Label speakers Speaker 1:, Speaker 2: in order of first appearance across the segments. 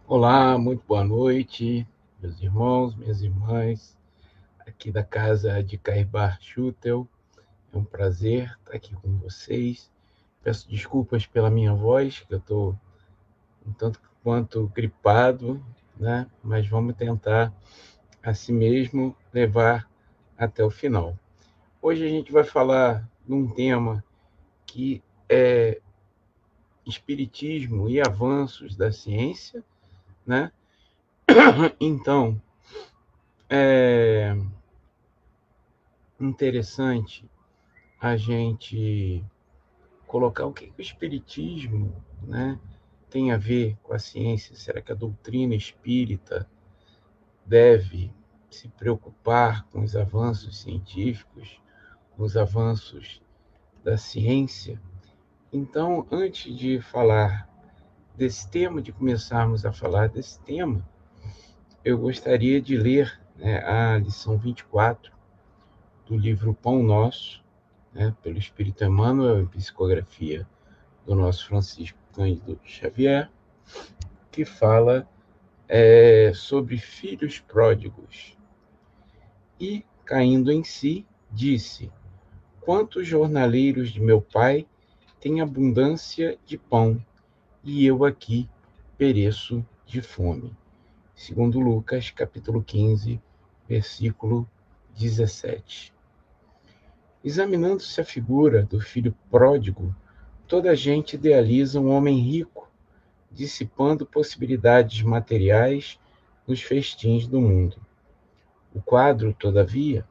Speaker 1: Olá, muito boa noite, meus irmãos, minhas irmãs, aqui da casa de Caibar Schutel. É um prazer estar aqui com vocês. Peço desculpas pela minha voz, que eu estou um tanto quanto gripado, né? Mas vamos tentar, assim mesmo, levar até o final. Hoje a gente vai falar de um tema que é espiritismo e avanços da ciência, né? Então, é interessante a gente colocar o que o espiritismo, né, tem a ver com a ciência. Será que a doutrina espírita deve se preocupar com os avanços científicos, com os avanços da ciência? Então, antes de falar desse tema, de começarmos a falar desse tema, eu gostaria de ler, né, a lição 24 do livro Pão Nosso, né, pelo Espírito Emmanuel, em psicografia do nosso Francisco Cândido Xavier, que fala sobre filhos pródigos. E, caindo em si, disse: quantos jornaleiros de meu pai têm abundância de pão, e eu aqui pereço de fome. Segundo Lucas, capítulo 15, versículo 17. Examinando-se a figura do filho pródigo, toda a gente idealiza um homem rico, dissipando possibilidades materiais nos festins do mundo. O quadro, todavia,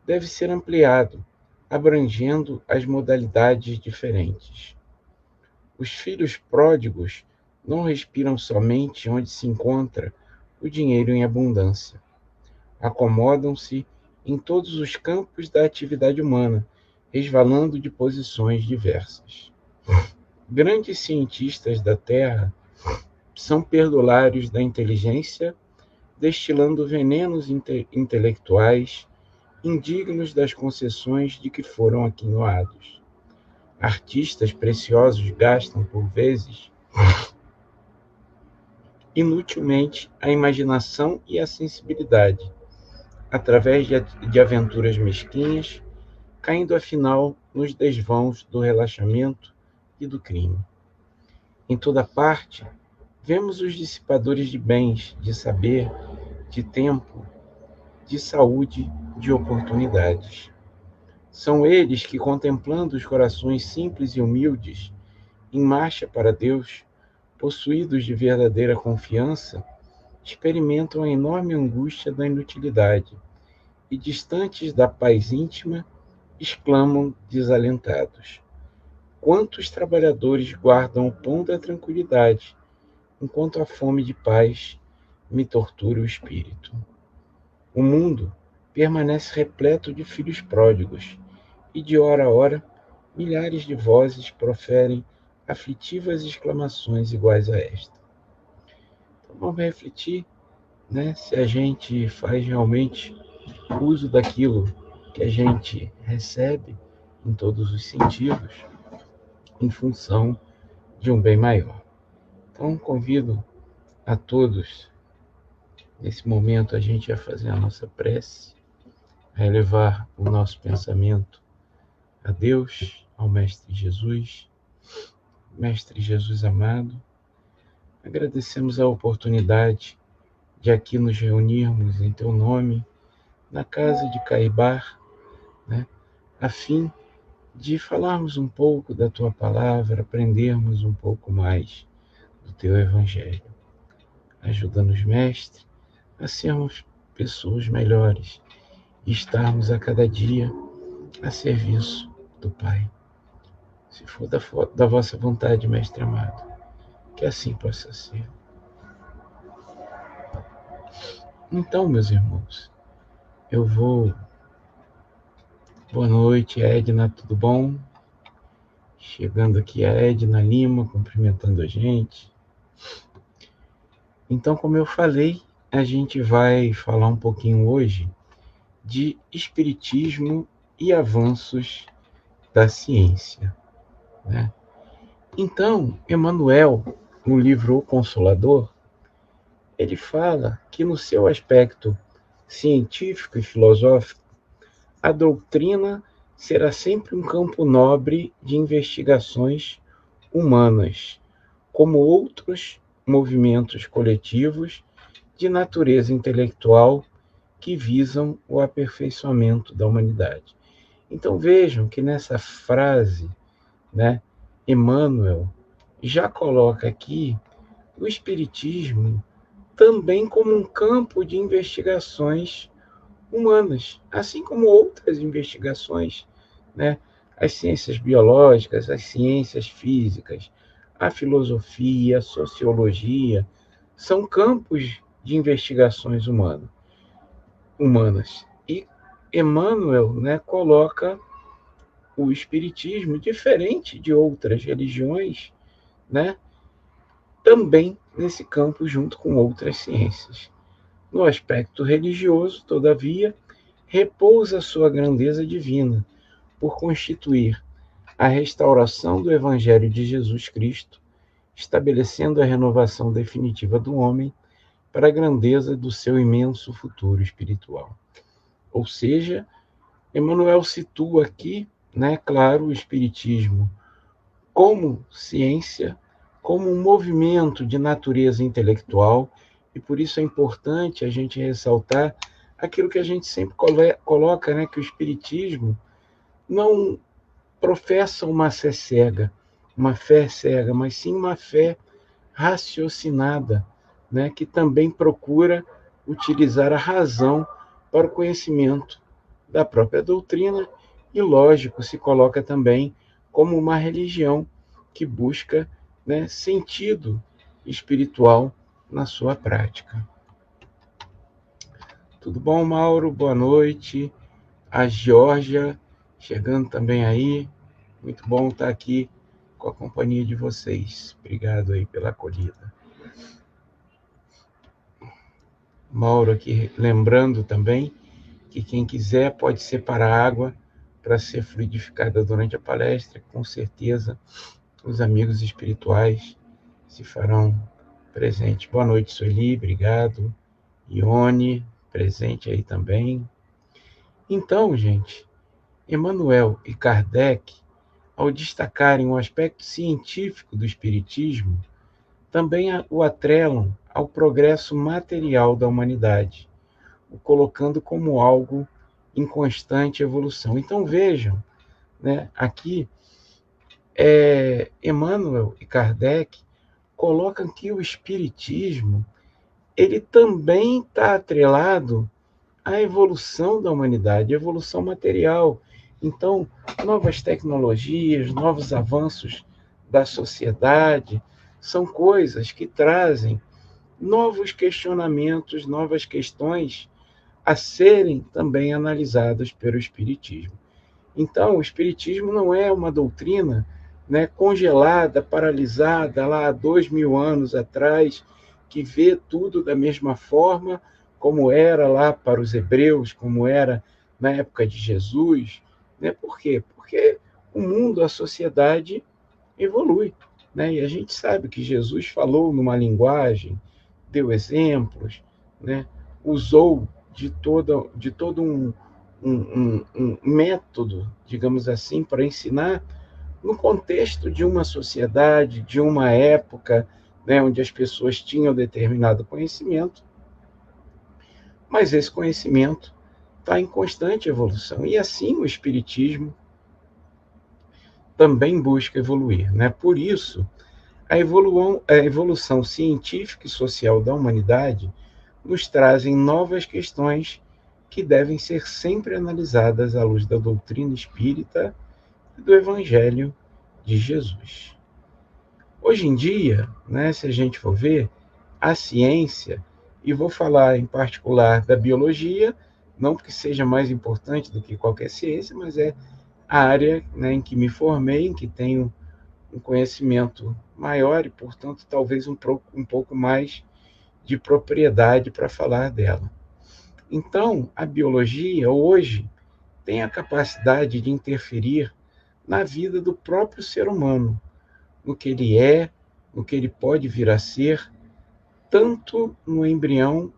Speaker 1: deve ser ampliado, abrangendo as modalidades diferentes. Os filhos pródigos não respiram somente onde se encontra o dinheiro em abundância. Acomodam-se em todos os campos da atividade humana, resvalando de posições diversas. Grandes cientistas da Terra são perdulários da inteligência, destilando venenos intelectuais indignos das concessões de que foram aquinhoados. Artistas preciosos gastam, por vezes, inutilmente a imaginação e a sensibilidade, através de aventuras mesquinhas, caindo afinal nos desvãos do relaxamento e do crime. Em toda parte, vemos os dissipadores de bens, de saber, de tempo, de saúde, de oportunidades. São eles que, contemplando os corações simples e humildes, em marcha para Deus, possuídos de verdadeira confiança, experimentam a enorme angústia da inutilidade e, distantes da paz íntima, exclamam desalentados: quantos trabalhadores guardam o pão da tranquilidade, enquanto a fome de paz me tortura o espírito. O mundo permanece repleto de filhos pródigos, e de hora a hora milhares de vozes proferem aflitivas exclamações iguais a esta. Então vamos refletir, né, se a gente faz realmente uso daquilo que a gente recebe em todos os sentidos, em função de um bem maior. Então convido a todos, nesse momento, a gente a fazer a nossa prece, a elevar o nosso pensamento a Deus, ao Mestre Jesus. Mestre Jesus amado, agradecemos a oportunidade de aqui nos reunirmos em Teu nome, na casa de Caibar, né, a fim de falarmos um pouco da Tua palavra, aprendermos um pouco mais do Teu Evangelho. Ajuda-nos, Mestre, a sermos pessoas melhores e estarmos a cada dia a serviço do Pai. Se for da vossa vontade, Mestre amado, que assim possa ser. Então, meus irmãos, eu vou. Boa noite, Edna, tudo bom? Chegando aqui a Edna Lima, cumprimentando a gente. Então, como eu falei, a gente vai falar um pouquinho hoje de espiritismo e avanços da ciência, né? Então, Emmanuel, no livro O Consolador, ele fala que no seu aspecto científico e filosófico, a doutrina será sempre um campo nobre de investigações humanas, como outros movimentos coletivos de natureza intelectual que visam o aperfeiçoamento da humanidade. Então vejam que nessa frase, né, Emmanuel já coloca aqui o Espiritismo também como um campo de investigações humanas, assim como outras investigações, né? As ciências biológicas, as ciências físicas, a filosofia, a sociologia, são campos de investigações humanas. E Emmanuel, né, coloca o espiritismo diferente de outras religiões, né, também nesse campo junto com outras ciências. No aspecto religioso, todavia, repousa sua grandeza divina por constituir a restauração do Evangelho de Jesus Cristo, estabelecendo a renovação definitiva do homem para a grandeza do seu imenso futuro espiritual. Ou seja, Emmanuel situa aqui, né, claro, o Espiritismo como ciência, como um movimento de natureza intelectual, e por isso é importante a gente ressaltar aquilo que a gente sempre coloca, né, que o Espiritismo não professa uma fé cega, mas sim uma fé raciocinada, né, que também procura utilizar a razão para o conhecimento da própria doutrina e, lógico, se coloca também como uma religião que busca, né, sentido espiritual na sua prática. Tudo bom, Mauro? Boa noite. A Geórgia chegando também aí. Muito bom estar aqui com a companhia de vocês. Obrigado aí pela acolhida. Mauro aqui lembrando também que quem quiser pode separar água para ser fluidificada durante a palestra. Com certeza os amigos espirituais se farão presentes. Boa noite, Sueli, obrigado. Ione, presente aí também. Então, gente, Emmanuel e Kardec, ao destacarem o aspecto científico do espiritismo, também o atrelam ao progresso material da humanidade, o colocando como algo em constante evolução. Então vejam, né, aqui Emmanuel e Kardec colocam que o espiritismo ele também está atrelado à evolução da humanidade, evolução material. Então, novas tecnologias, novos avanços da sociedade, são coisas que trazem novos questionamentos, novas questões a serem também analisadas pelo Espiritismo. Então, o Espiritismo não é uma doutrina, né, congelada, paralisada lá há 2000 anos atrás, que vê tudo da mesma forma como era lá para os hebreus, como era na época de Jesus. Né? Por quê? Porque o mundo, a sociedade evolui. Né? E a gente sabe que Jesus falou numa linguagem, deu exemplos, né? Usou de todo um método, digamos assim, para ensinar no contexto de uma sociedade, de uma época, né, onde as pessoas tinham determinado conhecimento, mas esse conhecimento está em constante evolução. E assim o Espiritismo também busca evoluir. Né? Por isso, a evolução científica e social da humanidade nos trazem novas questões que devem ser sempre analisadas à luz da doutrina espírita e do Evangelho de Jesus. Hoje em dia, né, se a gente for ver, a ciência, e vou falar em particular da biologia, não porque seja mais importante do que qualquer ciência, mas é a área, né, em que me formei, em que tenho um conhecimento maior e, portanto, talvez um pouco mais de propriedade para falar dela. Então, a biologia hoje tem a capacidade de interferir na vida do próprio ser humano, no que ele é, no que ele pode vir a ser, tanto no embrião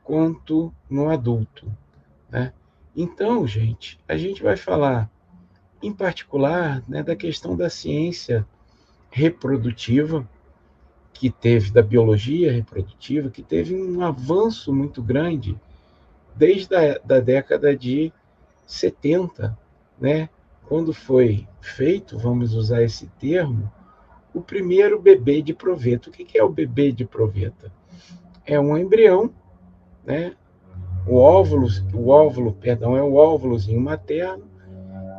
Speaker 1: quanto no adulto, né? Então, gente, a gente vai falar, em particular, né, da questão da ciência reprodutiva, da biologia reprodutiva, que teve um avanço muito grande desde a década de 70, né? Quando foi feito, vamos usar esse termo, o primeiro bebê de proveta. O que é o bebê de proveta? É um embrião, né? Perdão, é o óvulozinho materno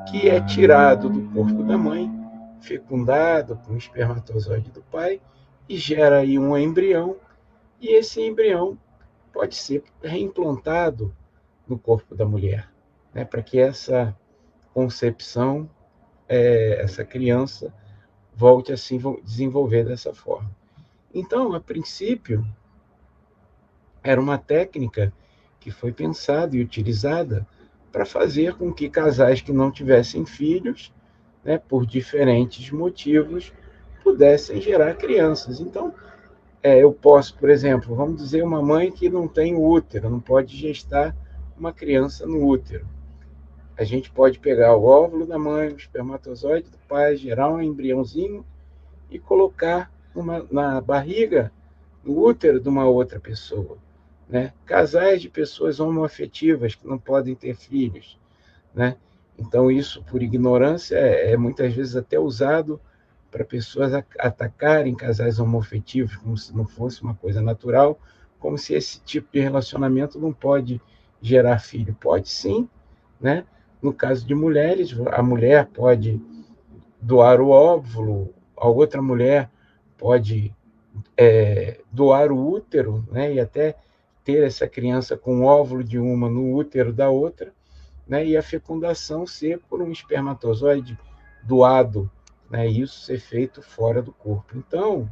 Speaker 1: que é tirado do corpo da mãe, fecundado com o espermatozoide do pai e gera aí um embrião, e esse embrião pode ser reimplantado no corpo da mulher, né, para que essa concepção, essa criança volte a se desenvolver dessa forma. Então, a princípio, era uma técnica que foi pensada e utilizada para fazer com que casais que não tivessem filhos, né, por diferentes motivos, pudessem gerar crianças. Então, eu posso, por exemplo, vamos dizer, uma mãe que não tem útero, não pode gestar uma criança no útero. A gente pode pegar o óvulo da mãe, o espermatozoide do pai, gerar um embriãozinho e colocar na barriga, no útero de uma outra pessoa, né? Casais de pessoas homoafetivas que não podem ter filhos, né? Então, isso, por ignorância, muitas vezes até usado para pessoas atacarem casais homoafetivos, como se não fosse uma coisa natural, como se esse tipo de relacionamento não pode gerar filho. Pode sim, né? No caso de mulheres, a mulher pode doar o óvulo, a outra mulher pode doar o útero, né? E até ter essa criança com o óvulo de uma no útero da outra, né? E a fecundação ser por um espermatozoide doado, né? Isso ser feito fora do corpo. Então,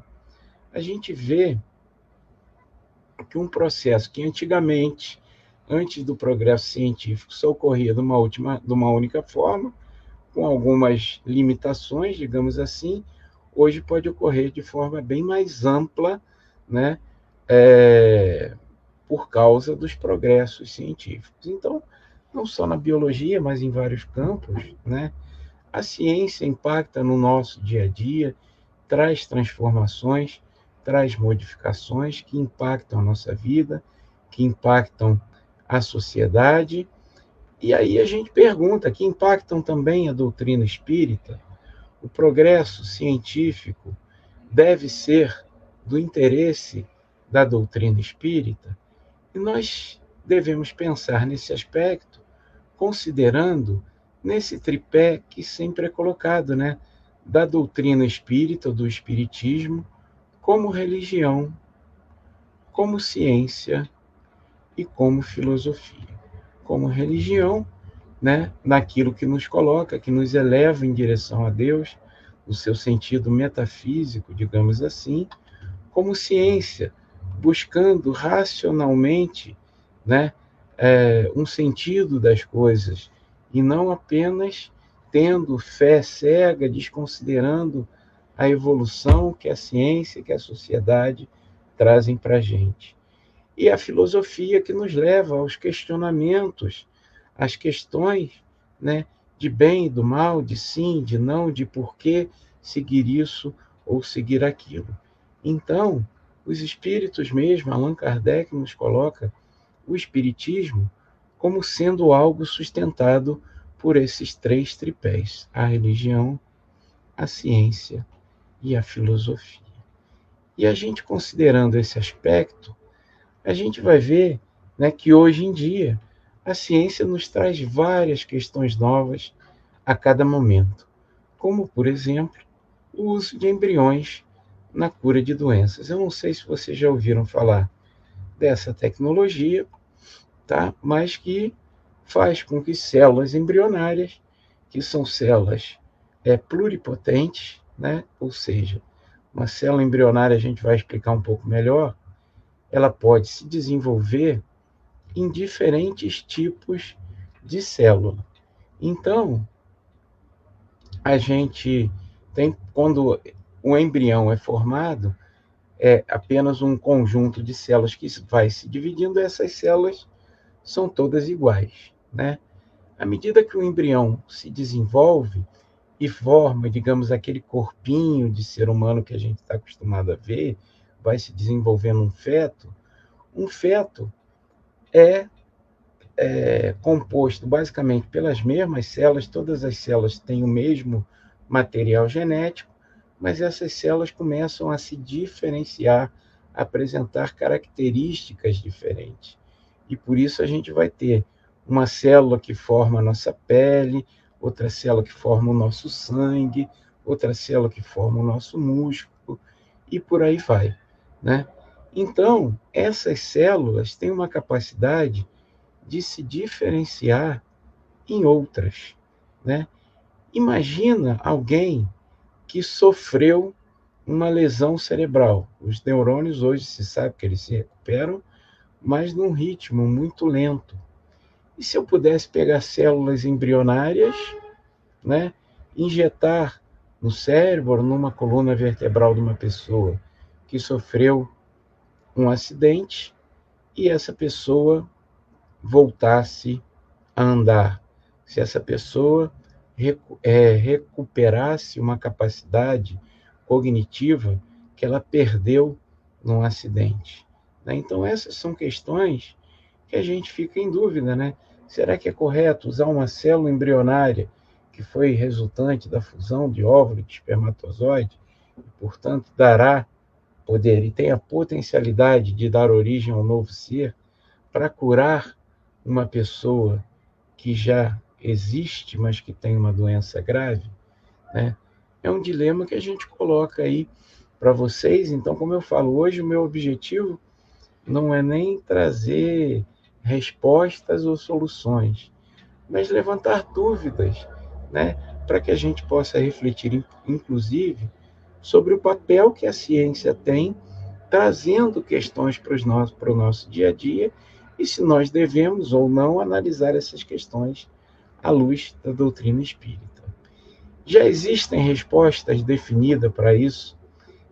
Speaker 1: a gente vê que um processo que antigamente, antes do progresso científico, só ocorria de uma única forma, com algumas limitações, digamos assim, hoje pode ocorrer de forma bem mais ampla, né? Por causa dos progressos científicos. Então, não só na biologia, mas em vários campos, né? A ciência impacta no nosso dia a dia, traz transformações, traz modificações que impactam a nossa vida, que impactam a sociedade. E aí a gente pergunta, que impactam também a doutrina espírita? O progresso científico deve ser do interesse da doutrina espírita? E nós devemos pensar nesse aspecto, considerando nesse tripé que sempre é colocado, né? Da doutrina espírita, do espiritismo, como religião, como ciência e como filosofia. Como religião, né? Naquilo que nos coloca, que nos eleva em direção a Deus, no seu sentido metafísico, digamos assim, como ciência, buscando racionalmente, né, um sentido das coisas, e não apenas tendo fé cega, desconsiderando a evolução que a ciência, que a sociedade trazem para a gente. E a filosofia que nos leva aos questionamentos, às questões, né, de bem e do mal, de sim, de não, de por que seguir isso ou seguir aquilo. Então, os espíritos mesmo, Allan Kardec nos coloca o espiritismo como sendo algo sustentado por esses três tripés: a religião, a ciência e a filosofia. E a gente considerando esse aspecto, a gente vai ver, né, que hoje em dia a ciência nos traz várias questões novas a cada momento, como, por exemplo, o uso de embriões na cura de doenças. Eu não sei se vocês já ouviram falar dessa tecnologia, tá? Mas que faz com que células embrionárias, que são células pluripotentes, né? Ou seja, uma célula embrionária, a gente vai explicar um pouco melhor, ela pode se desenvolver em diferentes tipos de célula. Então, a gente tem, quando o embrião é formado, é apenas um conjunto de células que vai se dividindo, e essas células são todas iguais, né? À medida que o embrião se desenvolve e forma, digamos, aquele corpinho de ser humano que a gente está acostumado a ver, vai se desenvolvendo um feto é composto basicamente pelas mesmas células, todas as células têm o mesmo material genético, mas essas células começam a se diferenciar, a apresentar características diferentes. E por isso a gente vai ter uma célula que forma a nossa pele, outra célula que forma o nosso sangue, outra célula que forma o nosso músculo, e por aí vai, né? Então, essas células têm uma capacidade de se diferenciar em outras, né? Imagina alguém que sofreu uma lesão cerebral. Os neurônios hoje se sabe que eles se recuperam, mas num ritmo muito lento. E se eu pudesse pegar células embrionárias, né, injetar no cérebro, numa coluna vertebral de uma pessoa que sofreu um acidente e essa pessoa voltasse a andar, se essa pessoa recuperasse uma capacidade cognitiva que ela perdeu num acidente, né? Então, essas são questões que a gente fica em dúvida, né? Será que é correto usar uma célula embrionária que foi resultante da fusão de óvulo e de espermatozoide, e, portanto, dará poder e tem a potencialidade de dar origem a um novo ser, para curar uma pessoa que já existe, mas que tem uma doença grave, né? É um dilema que a gente coloca aí para vocês. Então, como eu falo, hoje o meu objetivo não é nem trazer respostas ou soluções, mas levantar dúvidas, né? Para que a gente possa refletir, inclusive, sobre o papel que a ciência tem, trazendo questões para o nosso dia a dia, e se nós devemos ou não analisar essas questões à luz da doutrina espírita. Já existem respostas definidas para isso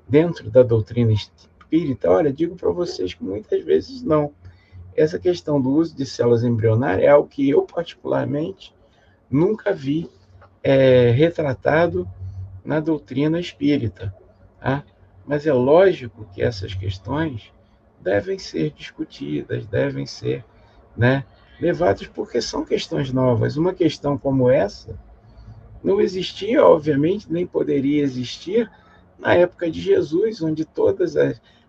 Speaker 1: dentro da doutrina espírita? Olha, digo para vocês que muitas vezes não. Essa questão do uso de células embrionárias é algo que eu, particularmente, nunca vi retratado na doutrina espírita. Tá? Mas é lógico que essas questões devem ser discutidas, devem ser, né, levadas, porque são questões novas. Uma questão como essa não existia, obviamente, nem poderia existir na época de Jesus, onde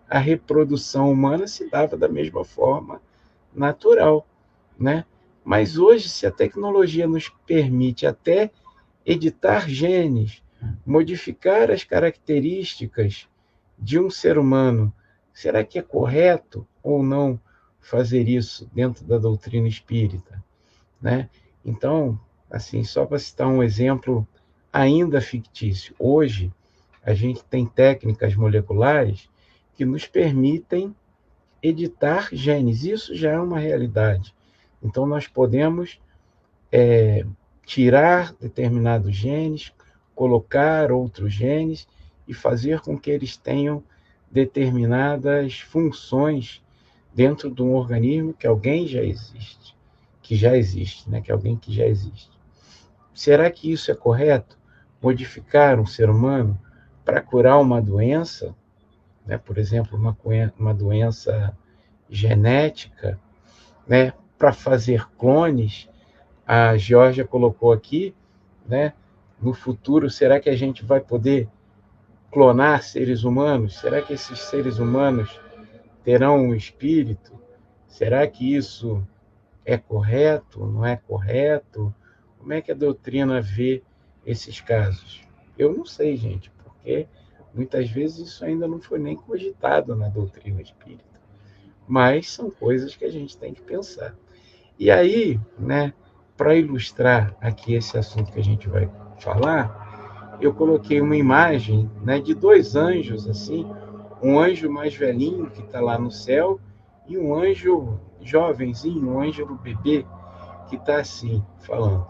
Speaker 1: a reprodução humana se dava da mesma forma natural, né? Mas hoje, se a tecnologia nos permite até editar genes, modificar as características de um ser humano, será que é correto ou não fazer isso dentro da doutrina espírita, né? Então, assim, só para citar um exemplo ainda fictício, hoje a gente tem técnicas moleculares que nos permitem editar genes, isso já é uma realidade. Então, nós podemos tirar determinados genes, colocar outros genes e fazer com que eles tenham determinadas funções dentro de um organismo que alguém já existe, né? Que alguém que já existe. Será que isso é correto? Modificar um ser humano para curar uma doença, né? Por exemplo, uma doença genética, né? Para fazer clones. A Georgia colocou aqui, né? No futuro, será que a gente vai poder clonar seres humanos? Será que esses seres humanos terão um espírito? Será que isso é correto? Não é correto? Como é que a doutrina vê esses casos? Eu não sei, gente, porque muitas vezes isso ainda não foi nem cogitado na doutrina espírita. Mas são coisas que a gente tem que pensar. E aí, né, para ilustrar aqui esse assunto que a gente vai falar, eu coloquei uma imagem, né, de dois anjos, assim, um anjo mais velhinho que está lá no céu e um anjo jovenzinho, um anjo bebê que está assim, falando: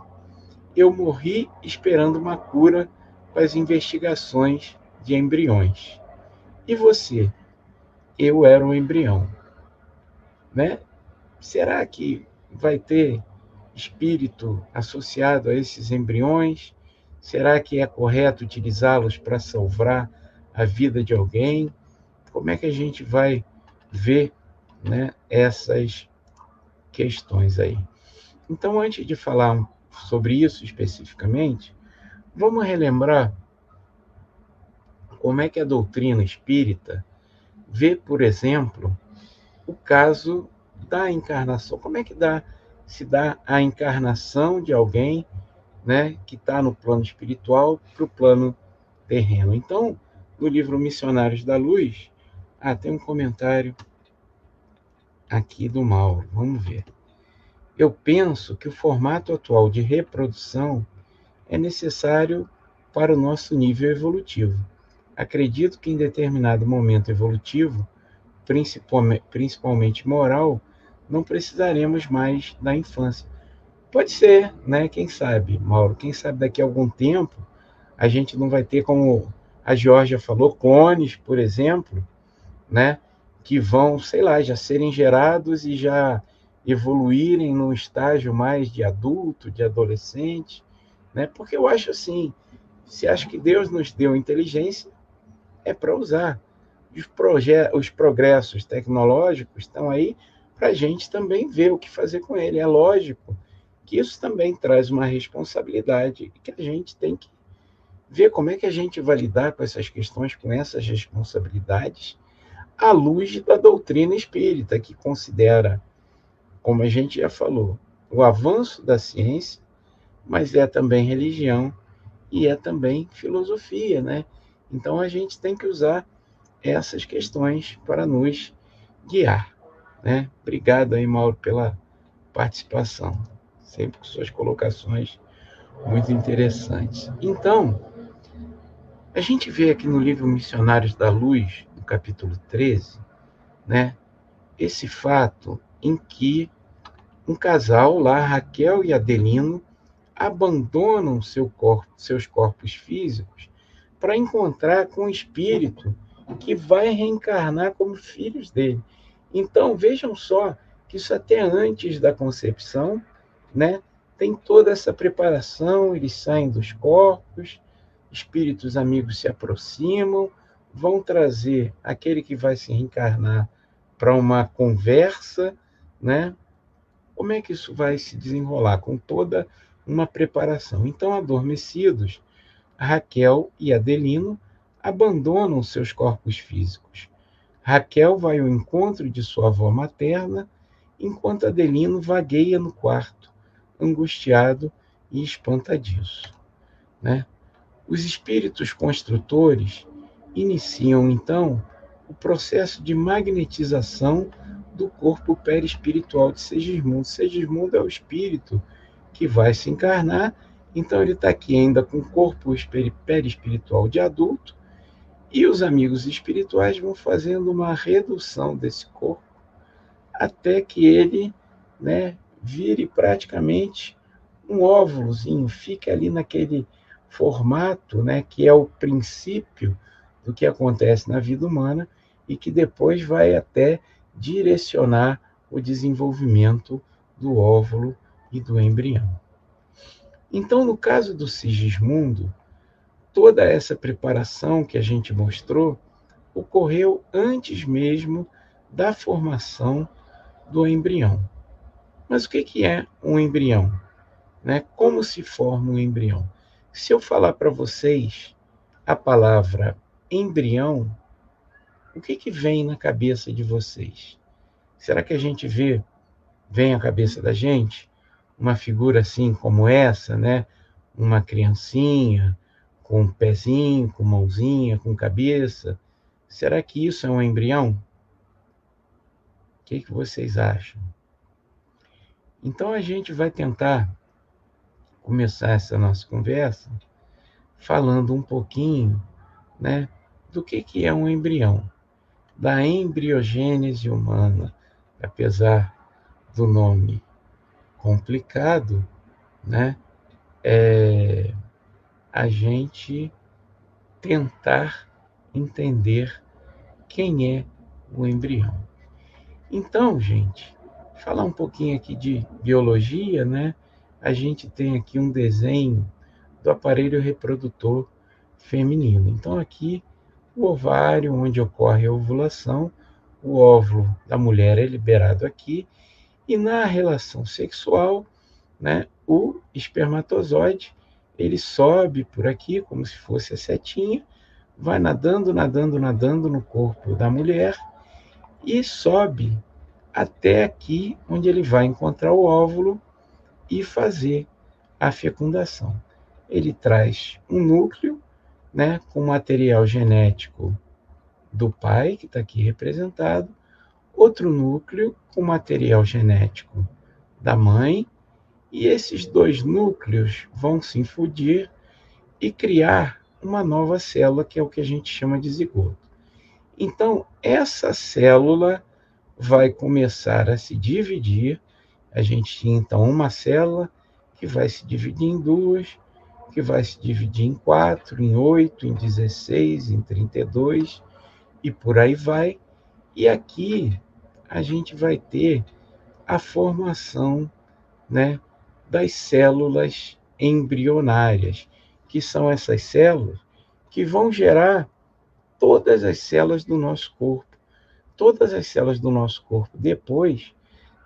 Speaker 1: eu morri esperando uma cura para as investigações de embriões. E você? eu era um embrião, né? Será que vai ter espírito associado a esses embriões? Será que é correto utilizá-los para salvar a vida de alguém? Como é que a gente vai ver, né, essas questões aí? Então, antes de falar sobre isso especificamente, vamos relembrar como é que a doutrina espírita vê, por exemplo, o caso da encarnação. Como é que se dá a encarnação de alguém, né, que está no plano espiritual para o plano terreno? Então, no livro Missionários da Luz, tem um comentário aqui do Mauro. Vamos ver. Eu penso que o formato atual de reprodução é necessário para o nosso nível evolutivo. Acredito que em determinado momento evolutivo, principalmente moral, não precisaremos mais da infância. Pode ser, né? Quem sabe, Mauro? Quem sabe daqui a algum tempo a gente não vai ter, como a Georgia falou, clones, por exemplo, né? Que vão, sei lá, já serem gerados e já evoluírem num estágio mais de adulto, de adolescente, né? Porque eu acho assim, se acha que Deus nos deu inteligência, é para usar. Os progressos tecnológicos estão aí para a gente também ver o que fazer com ele. É lógico que isso também traz uma responsabilidade e que a gente tem que ver como é que a gente vai lidar com essas questões, com essas responsabilidades, à luz da doutrina espírita, que considera, como a gente já falou, o avanço da ciência, mas é também religião e é também filosofia, né? Então a gente tem que usar essas questões para nos guiar, né? Obrigado aí, Mauro, pela participação. Sempre com suas colocações muito interessantes. Então, a gente vê aqui no livro Missionários da Luz, no capítulo 13, né, esse fato em que um casal lá, Raquel e Adelino, abandonam seus corpos físicos para encontrar com o espírito que vai reencarnar como filhos dele. Então, vejam só que isso até antes da concepção, né, tem toda essa preparação, eles saem dos corpos, espíritos amigos se aproximam, vão trazer aquele que vai se reencarnar para uma conversa, né? Como é que isso vai se desenrolar? Com toda uma preparação. Então, adormecidos, Raquel e Adelino abandonam seus corpos físicos. Raquel vai ao encontro de sua avó materna, enquanto Adelino vagueia no quarto, angustiado e espantadiço, né? Os espíritos construtores iniciam, então, o processo de magnetização do corpo perispiritual de Segismundo. Segismundo é o espírito que vai se encarnar, então ele está aqui ainda com o corpo perispiritual de adulto, e os amigos espirituais vão fazendo uma redução desse corpo até que ele, né, vire praticamente um óvulozinho, fica ali naquele formato, né, que é o princípio do que acontece na vida humana e que depois vai até direcionar o desenvolvimento do óvulo e do embrião. Então, no caso do Sigismundo, toda essa preparação que a gente mostrou ocorreu antes mesmo da formação do embrião. Mas o que é um embrião? Né? Como se forma um embrião? Se eu falar para vocês a palavra embrião, o que vem na cabeça de vocês? Será que a gente vem à cabeça da gente uma figura assim como essa, né? Uma criancinha com um pezinho, com mãozinha, com cabeça? Será que isso é um embrião? O que vocês acham? Então a gente vai tentar começar essa nossa conversa falando um pouquinho, né, do que é um embrião, da embriogênese humana, apesar do nome complicado, né, a gente tentar entender quem é o embrião. Então, gente, falar um pouquinho aqui de biologia, né? A gente tem aqui um desenho do aparelho reprodutor feminino. Então, aqui, o ovário, onde ocorre a ovulação, o óvulo da mulher é liberado aqui, e na relação sexual, né, o espermatozoide, ele sobe por aqui, como se fosse a setinha, vai nadando, nadando, nadando no corpo da mulher e sobe até aqui, onde ele vai encontrar o óvulo e fazer a fecundação. Ele traz um núcleo, né, com material genético do pai, que está aqui representado, outro núcleo com material genético da mãe, e esses dois núcleos vão se fundir e criar uma nova célula, que é o que a gente chama de zigoto. Então, essa célula vai começar a se dividir. A gente tinha, então, uma célula que vai se dividir em duas, que vai se dividir em 4, em 8, em 16, em 32, e por aí vai. E aqui a gente vai ter a formação, né, das células embrionárias, que são essas células que vão gerar todas as células do nosso corpo. Todas as células do nosso corpo depois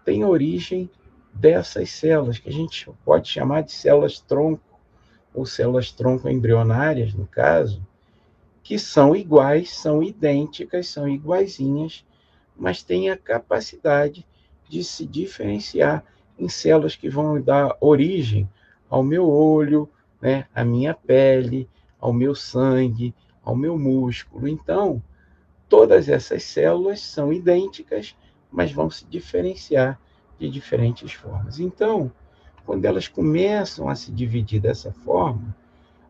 Speaker 1: têm origem dessas células, que a gente pode chamar de células tronco, ou células tronco embrionárias, no caso, que são iguais, são idênticas, são iguaizinhas, mas têm a capacidade de se diferenciar em células que vão dar origem ao meu olho, né, à minha pele, ao meu sangue, ao meu músculo. Então, todas essas células são idênticas, mas vão se diferenciar de diferentes formas. Então, quando elas começam a se dividir dessa forma,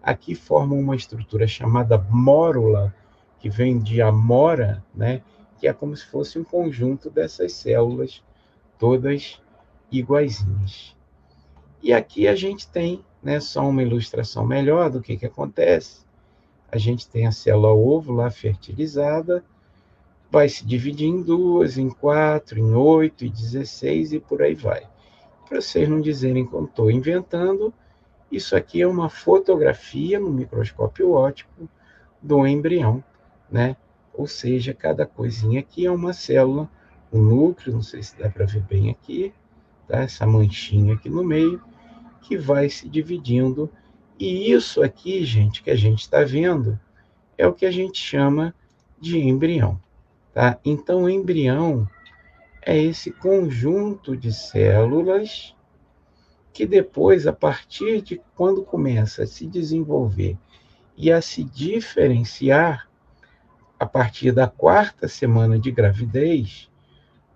Speaker 1: aqui formam uma estrutura chamada mórula, que vem de amora, né? Que é como se fosse um conjunto dessas células, todas iguaizinhas. E aqui a gente tem, né, só uma ilustração melhor do que acontece. A gente tem a célula ovo lá fertilizada, vai se dividir em duas, em 4, em 8, em 16 e por aí vai. Para vocês não dizerem que eu estou inventando, isso aqui é uma fotografia no microscópio óptico do embrião, né? Ou seja, cada coisinha aqui é uma célula, o núcleo, não sei se dá para ver bem aqui, tá? Essa manchinha aqui no meio, que vai se dividindo. E isso aqui, gente, que a gente está vendo, é o que a gente chama de embrião, tá? Então, o embrião é esse conjunto de células que depois, a partir de quando começa a se desenvolver e a se diferenciar, a partir da 4ª semana de gravidez,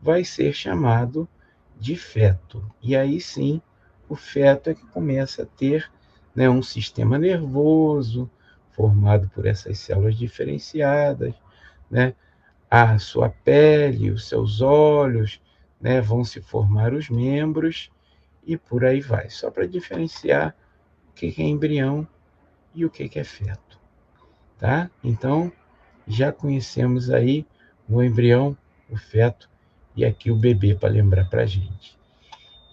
Speaker 1: vai ser chamado de feto. E aí sim, o feto é que começa a ter, né, um sistema nervoso formado por essas células diferenciadas, né? A sua pele, os seus olhos, né, vão se formar os membros e por aí vai. Só para diferenciar o que é embrião e o que é feto, tá? Então, já conhecemos aí o embrião, o feto e aqui o bebê para lembrar para a gente.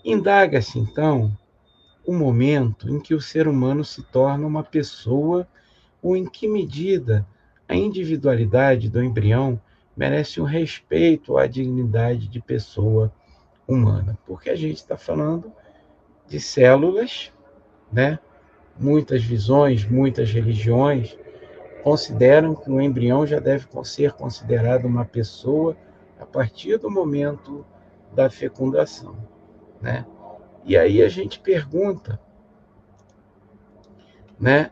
Speaker 1: Indaga-se, então, o momento em que o ser humano se torna uma pessoa ou em que medida a individualidade do embrião merece um respeito à dignidade de pessoa humana. Porque a gente está falando de células, né? Muitas visões, muitas religiões consideram que o embrião já deve ser considerado uma pessoa a partir do momento da fecundação, né? E aí a gente pergunta, né,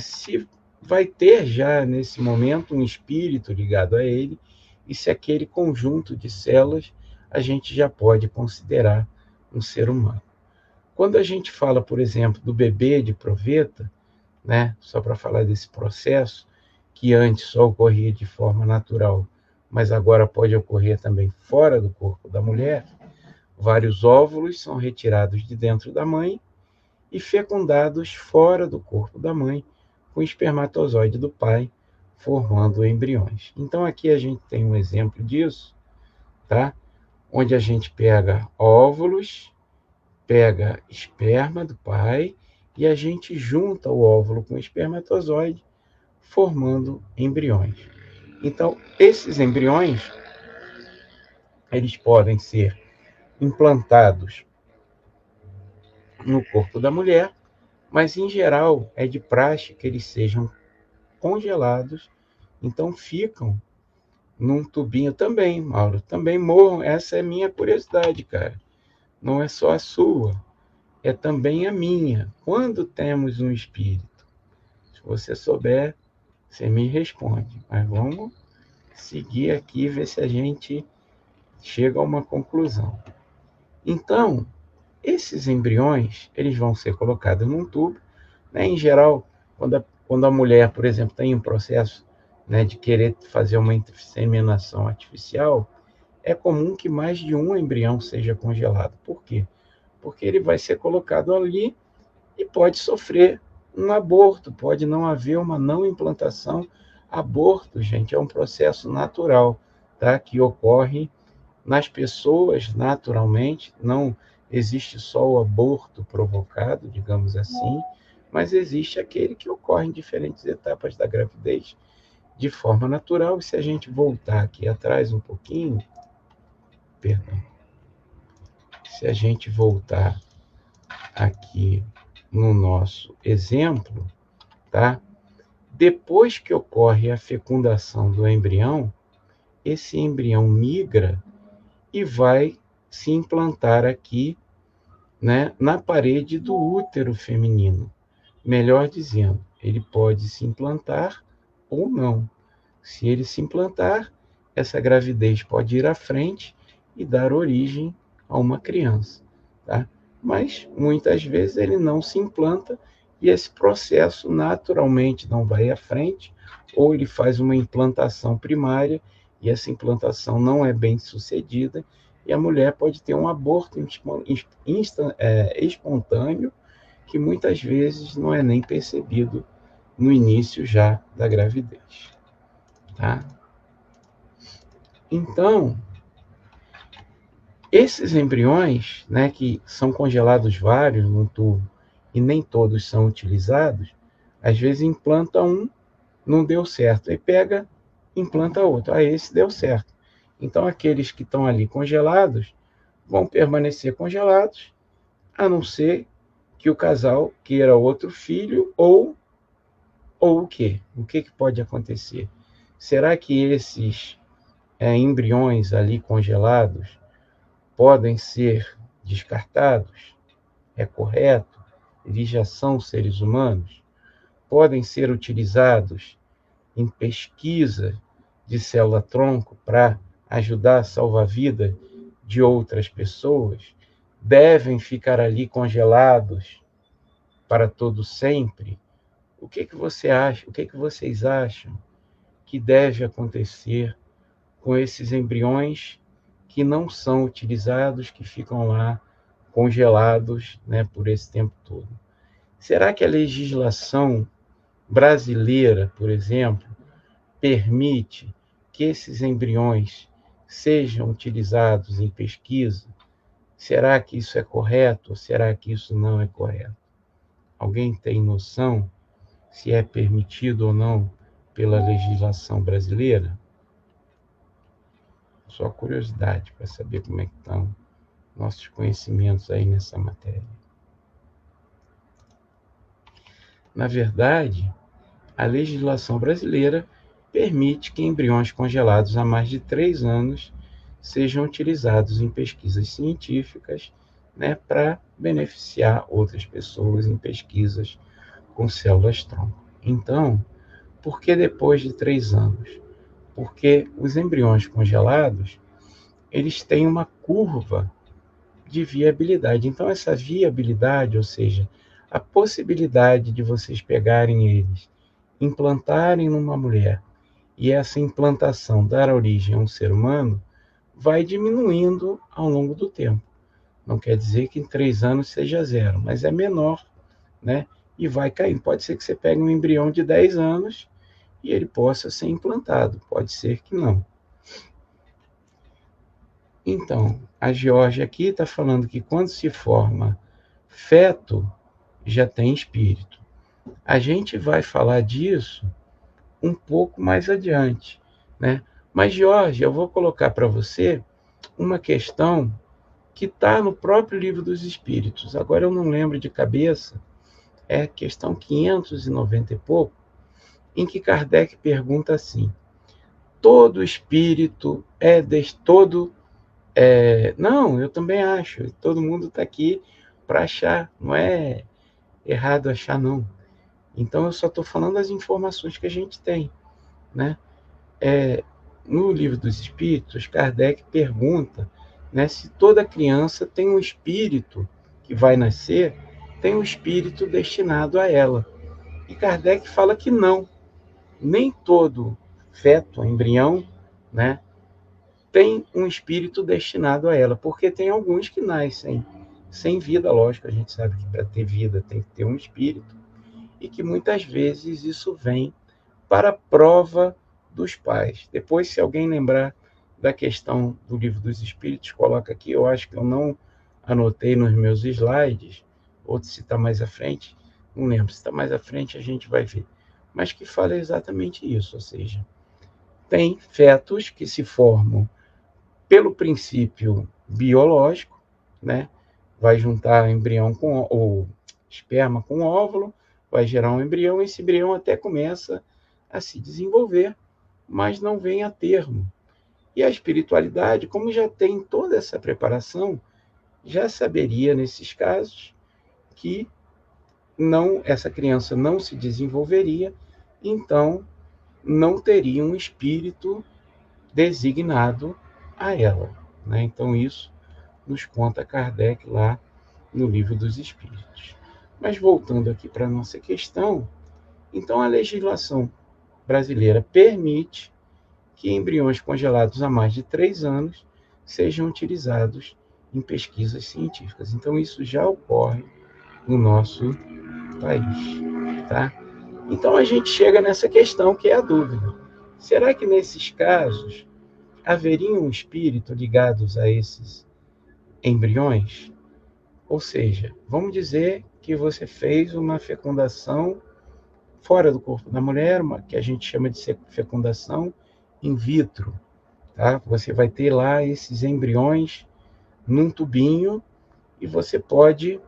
Speaker 1: se vai ter já nesse momento um espírito ligado a ele e se aquele conjunto de células a gente já pode considerar um ser humano. Quando a gente fala, por exemplo, do bebê de proveta, né, só para falar desse processo, que antes só ocorria de forma natural, mas agora pode ocorrer também fora do corpo da mulher, vários óvulos são retirados de dentro da mãe e fecundados fora do corpo da mãe, com o espermatozoide do pai, formando embriões. Então aqui a gente tem um exemplo disso, tá? Onde a gente pega óvulos, pega esperma do pai e a gente junta o óvulo com o espermatozoide, formando embriões. Então, esses embriões, eles podem ser implantados no corpo da mulher, mas em geral é de praxe que eles sejam congelados, então ficam num tubinho também, Mauro. Também morram, essa é minha curiosidade, cara. Não é só a sua, é também a minha. Quando temos um espírito? Se você souber, você me responde. Mas vamos seguir aqui e ver se a gente chega a uma conclusão. Então, esses embriões, eles vão ser colocados num tubo, né? Em geral, quando a mulher, por exemplo, tem um processo, né, de querer fazer uma inseminação artificial, é comum que mais de um embrião seja congelado. Por quê? Porque ele vai ser colocado ali e pode sofrer um aborto, pode não haver uma não implantação. Aborto, gente, é um processo natural, tá? Que ocorre nas pessoas naturalmente. Não existe só o aborto provocado, digamos assim, mas existe aquele que ocorre em diferentes etapas da gravidez de forma natural. E se a gente voltar aqui atrás um pouquinho, perdão, se a gente voltar aqui no nosso exemplo, tá? Depois que ocorre a fecundação do embrião, esse embrião migra e vai se implantar aqui, né, na parede do útero feminino. Melhor dizendo, ele pode se implantar ou não. Se ele se implantar, essa gravidez pode ir à frente e dar origem a uma criança, tá? Mas muitas vezes ele não se implanta e esse processo naturalmente não vai à frente, ou ele faz uma implantação primária e essa implantação não é bem sucedida e a mulher pode ter um aborto espontâneo que muitas vezes não é nem percebido no início já da gravidez, tá? Então, esses embriões, né, que são congelados vários no tubo e nem todos são utilizados, às vezes implanta um, não deu certo, aí pega, implanta outro, aí esse deu certo. Então, aqueles que estão ali congelados vão permanecer congelados, a não ser que o casal queira outro filho ou o quê? O que pode acontecer? Será que esses embriões ali congelados podem ser descartados? É correto? Eles já são seres humanos? Podem ser utilizados em pesquisa de célula-tronco para ajudar a salvar a vida de outras pessoas? Devem ficar ali congelados para todo sempre? O que você acha? O que vocês acham que deve acontecer com esses embriões que não são utilizados, que ficam lá congelados, né, por esse tempo todo? Será que a legislação brasileira, por exemplo, permite que esses embriões sejam utilizados em pesquisa? Será que isso é correto ou será que isso não é correto? Alguém tem noção se é permitido ou não pela legislação brasileira? Só curiosidade para saber como é que estão nossos conhecimentos aí nessa matéria. Na verdade, a legislação brasileira permite que embriões congelados há mais de 3 anos sejam utilizados em pesquisas científicas, né, para beneficiar outras pessoas em pesquisas com células-tronco. Então, por que depois de 3 anos? Porque os embriões congelados, eles têm uma curva de viabilidade. Então, essa viabilidade, ou seja, a possibilidade de vocês pegarem eles, implantarem numa mulher, e essa implantação dar origem a um ser humano, vai diminuindo ao longo do tempo. Não quer dizer que em 3 anos seja zero, mas é menor, né? E vai cair. Pode ser que você pegue um embrião de 10 anos e ele possa ser implantado. Pode ser que não. Então, a Georgia aqui está falando que quando se forma feto, já tem espírito. A gente vai falar disso um pouco mais adiante, né? Mas, Georgia, eu vou colocar para você uma questão que está no próprio Livro dos Espíritos. Agora eu não lembro de cabeça, é questão 590 e pouco, em que Kardec pergunta assim: todo espírito todo. Não, eu também acho. Todo mundo está aqui para achar. Não é errado achar, não. Então eu só estou falando as informações que a gente tem, né? No Livro dos Espíritos, Kardec pergunta, né, se toda criança tem um espírito que vai nascer, tem um espírito destinado a ela. E Kardec fala que não, nem todo feto, embrião, né, tem um espírito destinado a ela, porque tem alguns que nascem sem vida, lógico, a gente sabe que para ter vida tem que ter um espírito, e que muitas vezes isso vem para a prova dos pais. Depois, se alguém lembrar da questão do Livro dos Espíritos, coloca aqui, eu acho que eu não anotei nos meus slides, ou se está mais à frente, não lembro, se está mais à frente a gente vai ver, mas que fala exatamente isso, ou seja, tem fetos que se formam pelo princípio biológico, né? Vai juntar embrião com o esperma com óvulo, vai gerar um embrião, e esse embrião até começa a se desenvolver, mas não vem a termo. E a espiritualidade, como já tem toda essa preparação, já saberia nesses casos que não, essa criança não se desenvolveria, então não teria um espírito designado a ela, né? Então isso nos conta Kardec lá no Livro dos Espíritos. Mas voltando aqui para a nossa questão, então a legislação brasileira permite que embriões congelados há mais de 3 anos sejam utilizados em pesquisas científicas. Então isso já ocorre no nosso país, tá? Então a gente chega nessa questão que é a dúvida. Será que nesses casos haveriam espíritos ligados a esses embriões? Ou seja, vamos dizer que você fez uma fecundação fora do corpo da mulher, que a gente chama de fecundação in vitro, tá? Você vai ter lá esses embriões num tubinho e você pode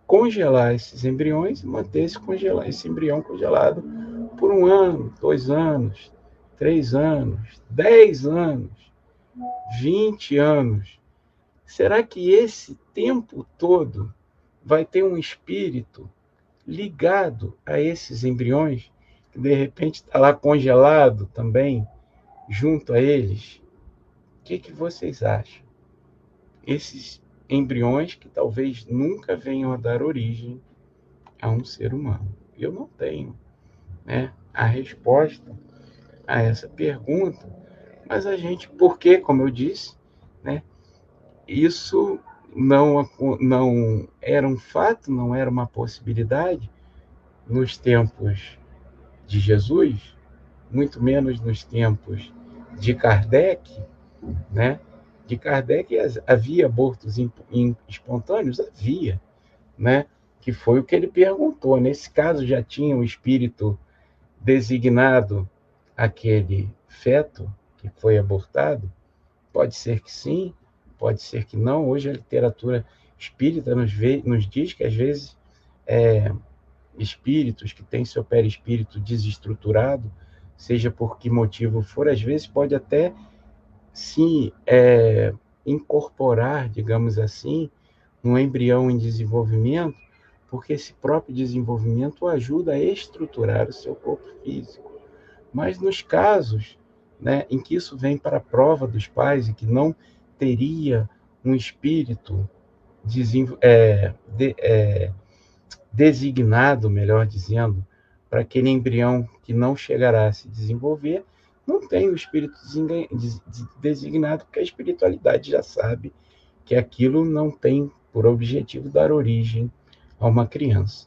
Speaker 1: congelar esses embriões e manter esse embrião congelado por 1 ano, 2 anos, 3 anos, 10 anos, 20 anos. Será que esse tempo todo vai ter um espírito ligado a esses embriões, que de repente está lá congelado também, junto a eles? O que vocês acham? Esses embriões que talvez nunca venham a dar origem a um ser humano. Eu não tenho, né, a resposta a essa pergunta, mas a gente, porque, como eu disse, né, isso não era um fato, não era uma possibilidade nos tempos de Jesus, muito menos nos tempos de Kardec, né? De Kardec havia abortos espontâneos? Havia, né? Que foi o que ele perguntou. Nesse caso, já tinha um espírito designado aquele feto que foi abortado? Pode ser que sim, pode ser que não. Hoje a literatura espírita nos diz que, às vezes, espíritos que têm seu perispírito desestruturado, seja por que motivo for, às vezes pode até se incorporar, digamos assim, um embrião em desenvolvimento, porque esse próprio desenvolvimento ajuda a estruturar o seu corpo físico. Mas nos casos, né, em que isso vem para a prova dos pais e que não teria um espírito designado, melhor dizendo, para aquele embrião que não chegará a se desenvolver, não tem o espírito designado, porque a espiritualidade já sabe que aquilo não tem por objetivo dar origem a uma criança.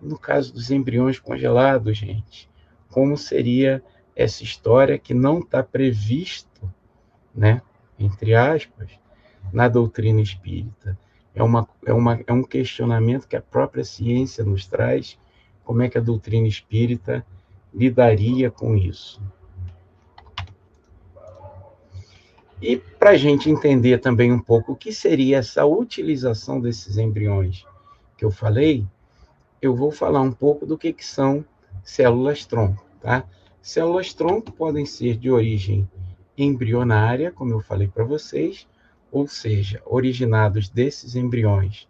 Speaker 1: No caso dos embriões congelados, gente, como seria essa história que não está previsto, né, entre aspas, na doutrina espírita. É um questionamento que a própria ciência nos traz, como é que a doutrina espírita lidaria com isso. E para a gente entender também um pouco o que seria essa utilização desses embriões que eu falei, eu vou falar um pouco do que são células-tronco, tá? Células-tronco podem ser de origem embrionária, como eu falei para vocês, ou seja, originados desses embriões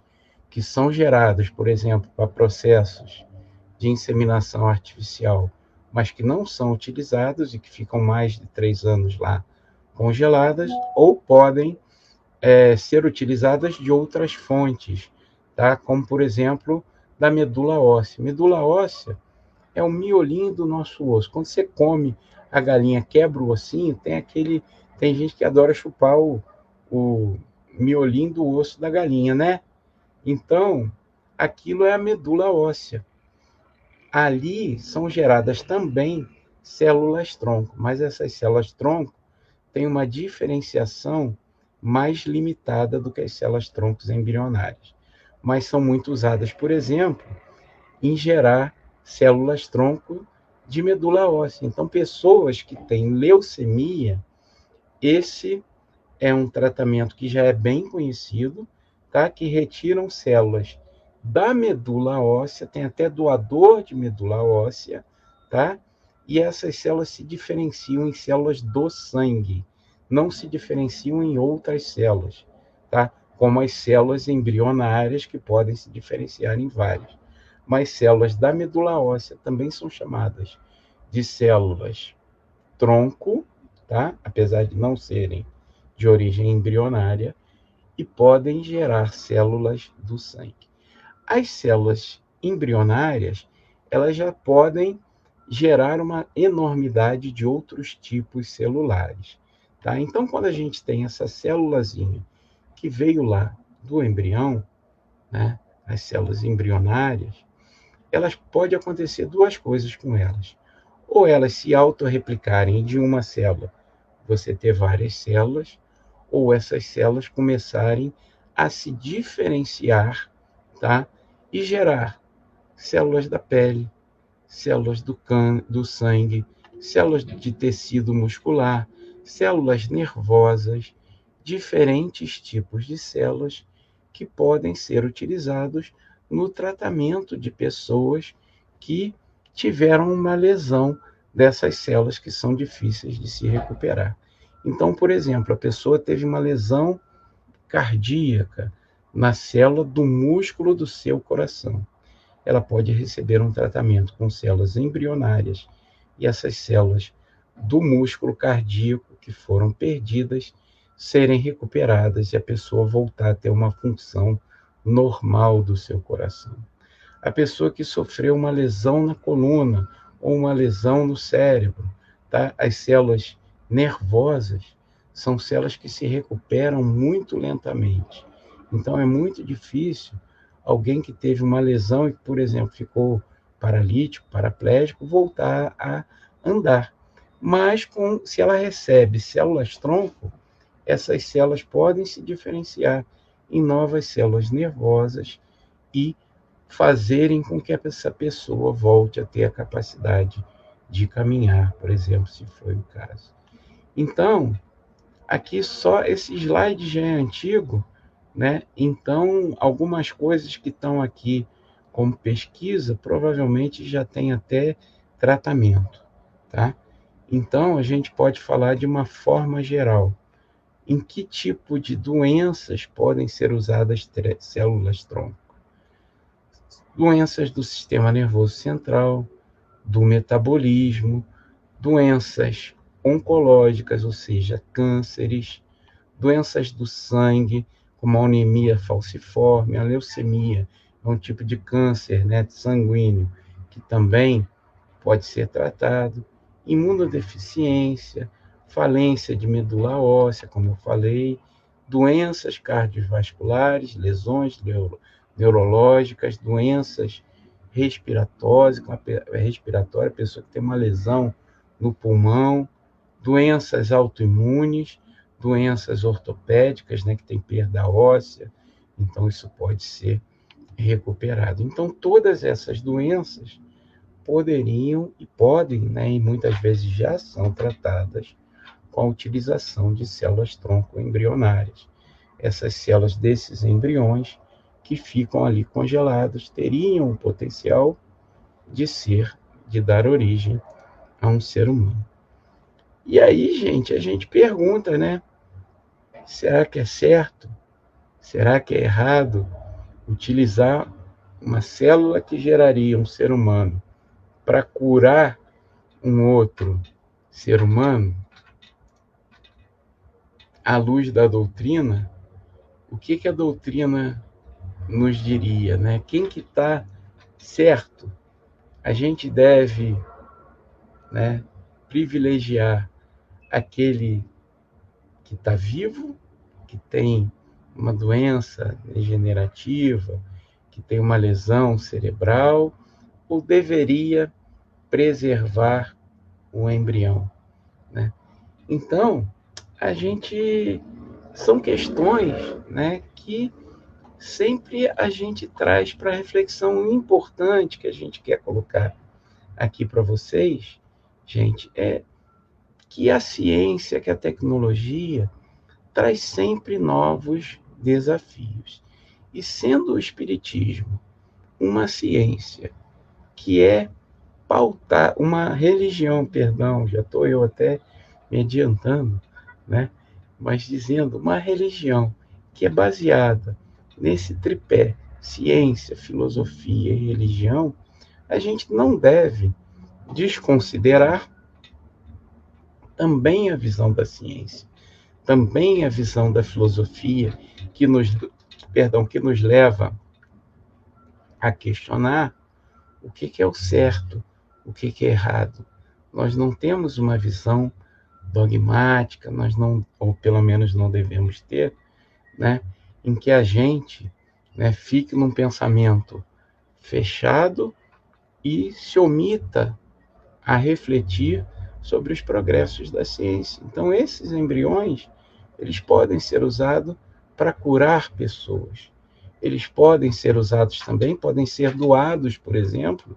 Speaker 1: que são gerados, por exemplo, para processos de inseminação artificial, mas que não são utilizados e que ficam mais de 3 anos lá congeladas, ou podem ser utilizadas de outras fontes, tá? Como, por exemplo, da medula óssea. Medula óssea é o miolinho do nosso osso. Quando você come a galinha, quebra o ossinho, tem gente que adora chupar o miolinho do osso da galinha, né? Então, aquilo é a medula óssea. Ali são geradas também células-tronco, mas essas células-tronco têm uma diferenciação mais limitada do que as células-troncos embrionárias, mas são muito usadas, por exemplo, em gerar células-tronco de medula óssea. Então, pessoas que têm leucemia, esse é um tratamento que já é bem conhecido, tá? Que retiram células da medula óssea, tem até doador de medula óssea, tá? E essas células se diferenciam em células do sangue, não se diferenciam em outras células, tá? Como as células embrionárias, que podem se diferenciar em várias. Mas células da medula óssea também são chamadas de células tronco, tá? Apesar de não serem de origem embrionária, e podem gerar células do sangue. As células embrionárias, elas já podem gerar uma enormidade de outros tipos celulares, tá? Então, quando a gente tem essa célulazinha que veio lá do embrião, né, as células embrionárias, elas pode acontecer duas coisas com elas. Ou elas se autorreplicarem de uma célula, você ter várias células, ou essas células começarem a se diferenciar, tá? E gerar células da pele, células do sangue, células de tecido muscular, células nervosas, diferentes tipos de células que podem ser utilizados no tratamento de pessoas que tiveram uma lesão dessas células que são difíceis de se recuperar. Então, por exemplo, a pessoa teve uma lesão cardíaca na célula do músculo do seu coração. Ela pode receber um tratamento com células embrionárias e essas células do músculo cardíaco que foram perdidas serem recuperadas e a pessoa voltar a ter uma função normal do seu coração. A pessoa que sofreu uma lesão na coluna ou uma lesão no cérebro, tá? As células nervosas são células que se recuperam muito lentamente. Então, é muito difícil alguém que teve uma lesão e, por exemplo, ficou paralítico, paraplégico, voltar a andar. Mas, se ela recebe células-tronco, essas células podem se diferenciar em novas células nervosas e fazerem com que essa pessoa volte a ter a capacidade de caminhar, por exemplo, se foi o caso. Então, aqui só esse slide já é antigo, né? Então, algumas coisas que estão aqui como pesquisa, provavelmente já tem até tratamento, tá? Então, a gente pode falar de uma forma geral. Em que tipo de doenças podem ser usadas células-tronco? Doenças do sistema nervoso central, do metabolismo, doenças oncológicas, ou seja, cânceres, doenças do sangue, como a anemia falciforme, a leucemia, é um tipo de câncer, né, sanguíneo, que também pode ser tratado, imunodeficiência, falência de medula óssea, como eu falei, doenças cardiovasculares, lesões neurológicas, doenças respiratória, pessoa que tem uma lesão no pulmão, doenças autoimunes, doenças ortopédicas, né, que tem perda óssea, então isso pode ser recuperado. Então, todas essas doenças poderiam e podem, né, e muitas vezes já são tratadas com a utilização de células-tronco embrionárias. Essas células desses embriões que ficam ali congeladas teriam o potencial de dar origem a um ser humano. E aí, gente, a gente pergunta, né? Será que é certo? Será que é errado utilizar uma célula que geraria um ser humano para curar um outro ser humano? À luz da doutrina, o que a doutrina nos diria, né? Quem que está certo? A gente deve, né, privilegiar aquele que está vivo, que tem uma doença degenerativa, que tem uma lesão cerebral, ou deveria preservar o embrião, né? Então, são questões, né, que sempre a gente traz para a reflexão. Importante que a gente quer colocar aqui para vocês, gente, é que a ciência, que a tecnologia traz sempre novos desafios. E sendo o Espiritismo uma ciência que é pautar, uma religião, perdão, já estou eu até me adiantando, né? Mas dizendo uma religião que é baseada nesse tripé, ciência, filosofia e religião, a gente não deve desconsiderar também a visão da ciência, também a visão da filosofia, que nos leva a questionar o que é o certo, o que é errado. Nós não temos uma visão dogmática, nós não, ou pelo menos não devemos ter, né, em que a gente, né, fique num pensamento fechado e se omita a refletir sobre os progressos da ciência. Então, esses embriões, eles podem ser usados para curar pessoas. Eles podem ser usados também, podem ser doados, por exemplo,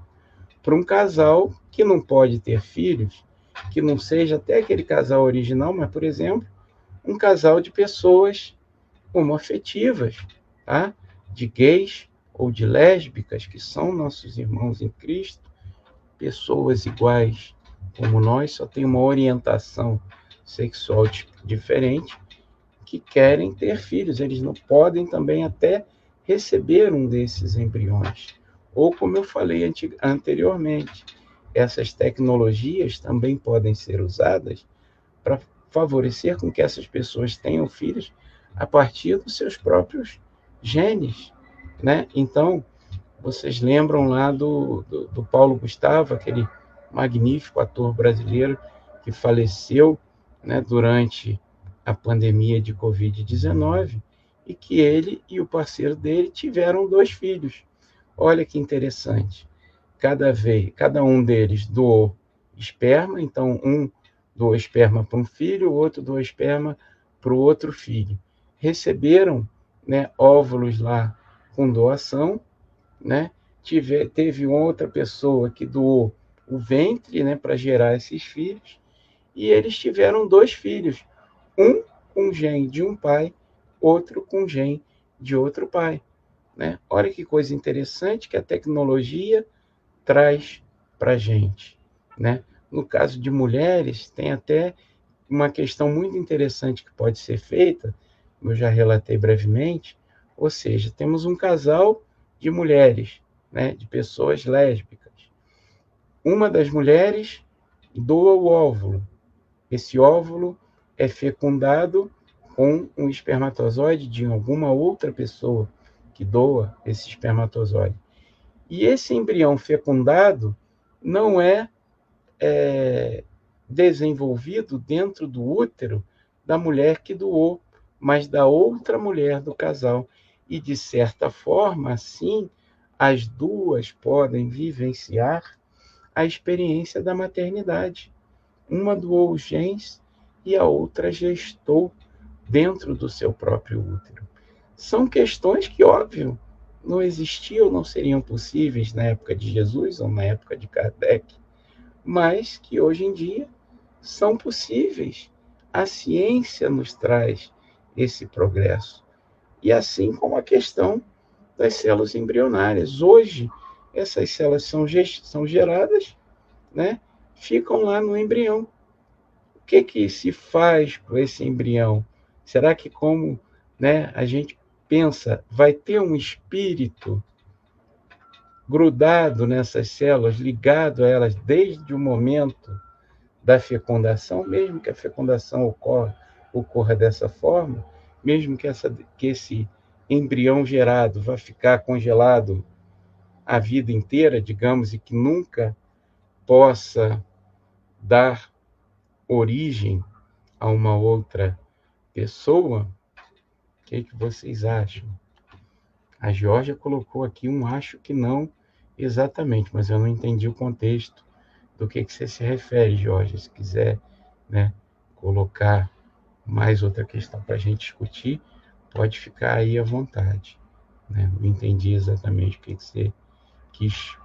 Speaker 1: para um casal que não pode ter filhos, que não seja até aquele casal original, mas, por exemplo, um casal de pessoas homoafetivas, tá? De gays ou de lésbicas, que são nossos irmãos em Cristo, pessoas iguais como nós, só tem uma orientação sexual diferente, que querem ter filhos. Eles não podem também até receber um desses embriões. Ou, como eu falei anteriormente, essas tecnologias também podem ser usadas para favorecer com que essas pessoas tenham filhos a partir dos seus próprios genes, né? Então, vocês lembram lá do Paulo Gustavo, aquele magnífico ator brasileiro que faleceu, né, durante a pandemia de Covid-19, e que ele e o parceiro dele tiveram 2 filhos. Olha que interessante. Cada um deles doou esperma, então um doou esperma para um filho, o outro doou esperma para o outro filho. Receberam, né, óvulos lá com doação, né? Teve outra pessoa que doou o ventre, né, para gerar esses filhos, e eles tiveram 2 filhos, um com gene de um pai, outro com gene de outro pai, né? Olha que coisa interessante que a tecnologia traz para a gente, né? No caso de mulheres, tem até uma questão muito interessante que pode ser feita, eu já relatei brevemente, ou seja, temos um casal de mulheres, né, de pessoas lésbicas. Uma das mulheres doa o óvulo. Esse óvulo é fecundado com um espermatozoide de alguma outra pessoa que doa esse espermatozoide. E esse embrião fecundado não é desenvolvido dentro do útero da mulher que doou, mas da outra mulher do casal. E, de certa forma, assim, as duas podem vivenciar a experiência da maternidade. Uma doou os genes e a outra gestou dentro do seu próprio útero. São questões que, óbvio, não existiam, não seriam possíveis na época de Jesus ou na época de Kardec, mas que hoje em dia são possíveis. A ciência nos traz esse progresso. E assim como a questão das células embrionárias. Hoje, essas células são geradas, né? Ficam lá no embrião. O que se faz com esse embrião? Será que, como, né, a gente pensa, vai ter um espírito grudado nessas células, ligado a elas desde o momento da fecundação, mesmo que a fecundação ocorra dessa forma, mesmo que esse embrião gerado vá ficar congelado a vida inteira, digamos, e que nunca possa dar origem a uma outra pessoa, o que vocês acham? A Georgia colocou aqui um acho que não exatamente, mas eu não entendi o contexto do que você se refere, Georgia. Se quiser, né, colocar mais outra questão para a gente discutir, pode ficar aí à vontade. Né? Não entendi exatamente o que você quis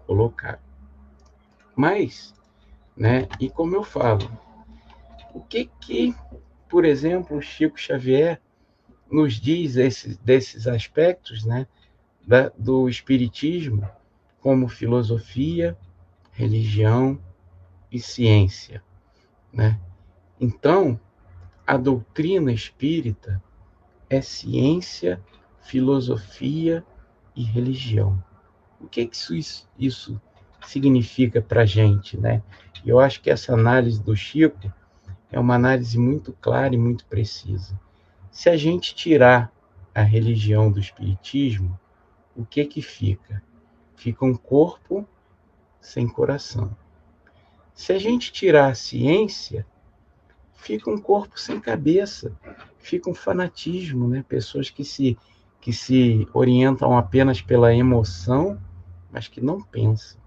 Speaker 1: colocar. Mas, né, e como eu falo, o que, por exemplo, o Chico Xavier nos diz desses aspectos, né, do Espiritismo como filosofia, religião e ciência, né? Então, a doutrina espírita é ciência, filosofia e religião. O que isso significa para a gente, né? Eu acho que essa análise do Chico é uma análise muito clara e muito precisa. Se a gente tirar a religião do espiritismo, o que fica? Fica um corpo sem coração. Se a gente tirar a ciência, fica um corpo sem cabeça, fica um fanatismo, né? Pessoas que se orientam apenas pela emoção, mas que não pensam.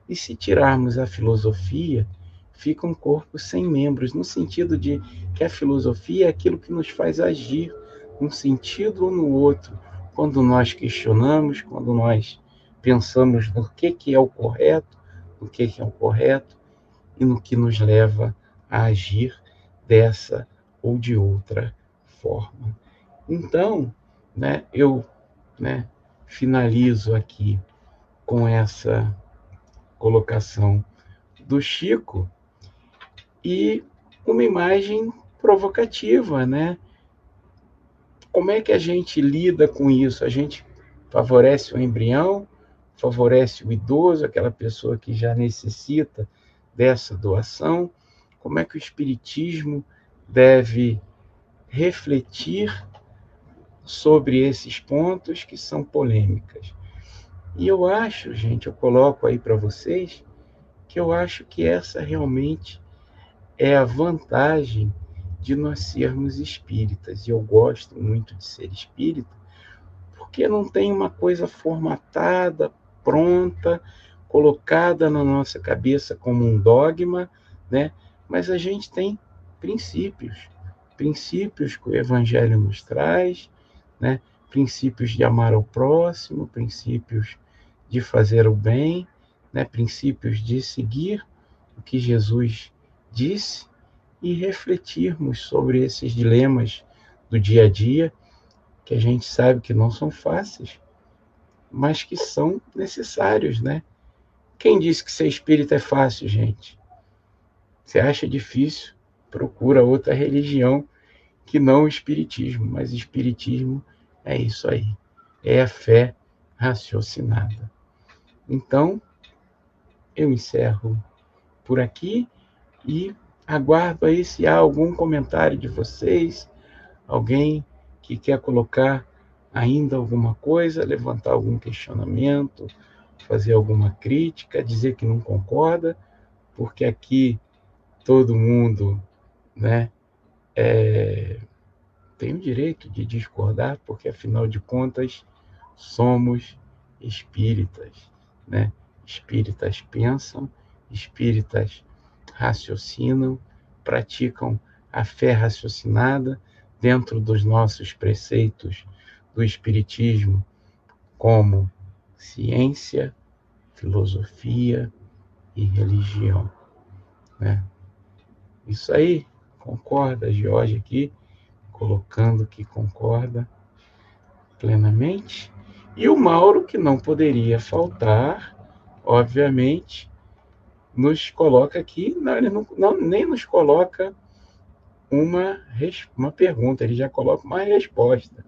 Speaker 1: E se tirarmos a filosofia, fica um corpo sem membros, no sentido de que a filosofia é aquilo que nos faz agir num sentido ou no outro, quando nós questionamos, quando nós pensamos no que é o correto, no que é o correto, e no que nos leva a agir dessa ou de outra forma. Então, né, eu, né, finalizo aqui com essa colocação do Chico e uma imagem provocativa, né? Como é que a gente lida com isso? A gente favorece o embrião, favorece o idoso, aquela pessoa que já necessita dessa doação? Como é que o Espiritismo deve refletir sobre esses pontos que são polêmicas? E eu acho, gente, eu coloco aí para vocês, que eu acho que essa realmente é a vantagem de nós sermos espíritas. E eu gosto muito de ser espírita, porque não tem uma coisa formatada, pronta, colocada na nossa cabeça como um dogma, né? Mas a gente tem princípios, princípios que o Evangelho nos traz, né? Princípios de amar ao próximo, princípios de fazer o bem, né? Princípios de seguir o que Jesus disse e refletirmos sobre esses dilemas do dia a dia, que a gente sabe que não são fáceis, mas que são necessários, né? Quem disse que ser espírita é fácil, gente? Você acha difícil? Procura outra religião que não o espiritismo, mas o espiritismo é isso aí, é a fé raciocinada. Então, eu encerro por aqui e aguardo aí se há algum comentário de vocês, alguém que quer colocar ainda alguma coisa, levantar algum questionamento, fazer alguma crítica, dizer que não concorda, porque aqui todo mundo, né, tem o direito de discordar, porque afinal de contas somos espíritas, né? Espíritas pensam, espíritas raciocinam, praticam a fé raciocinada dentro dos nossos preceitos do espiritismo, como ciência, filosofia e religião, né? Isso aí, concorda, Jorge aqui, colocando que concorda plenamente. E o Mauro, que não poderia faltar, obviamente, nos coloca aqui, não, ele não, nem nos coloca uma pergunta, ele já coloca uma resposta.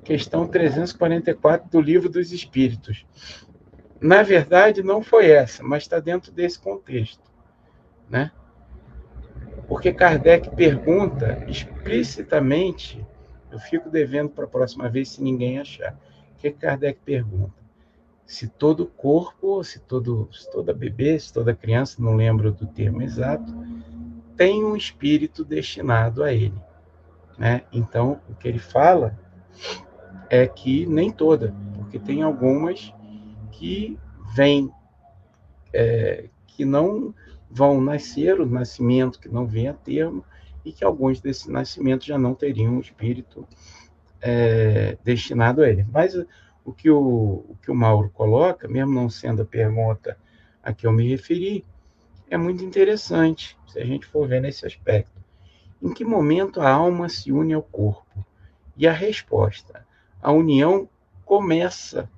Speaker 1: Questão 344 do Livro dos Espíritos. Na verdade, não foi essa, mas está dentro desse contexto, né? Porque Kardec pergunta explicitamente, eu fico devendo para a próxima vez se ninguém achar. O que Kardec pergunta? Se todo corpo, se toda bebê, se toda criança, não lembro do termo exato, tem um espírito destinado a ele, né? Então, o que ele fala é que nem toda, porque tem algumas que vêm, que não vão nascer, o nascimento que não vem a termo, e que alguns desses nascimentos já não teriam um espírito destinado a ele. Mas o que o Mauro coloca, mesmo não sendo a pergunta a que eu me referi, é muito interessante, se a gente for ver nesse aspecto. Em que momento a alma se une ao corpo? E a resposta, a união começa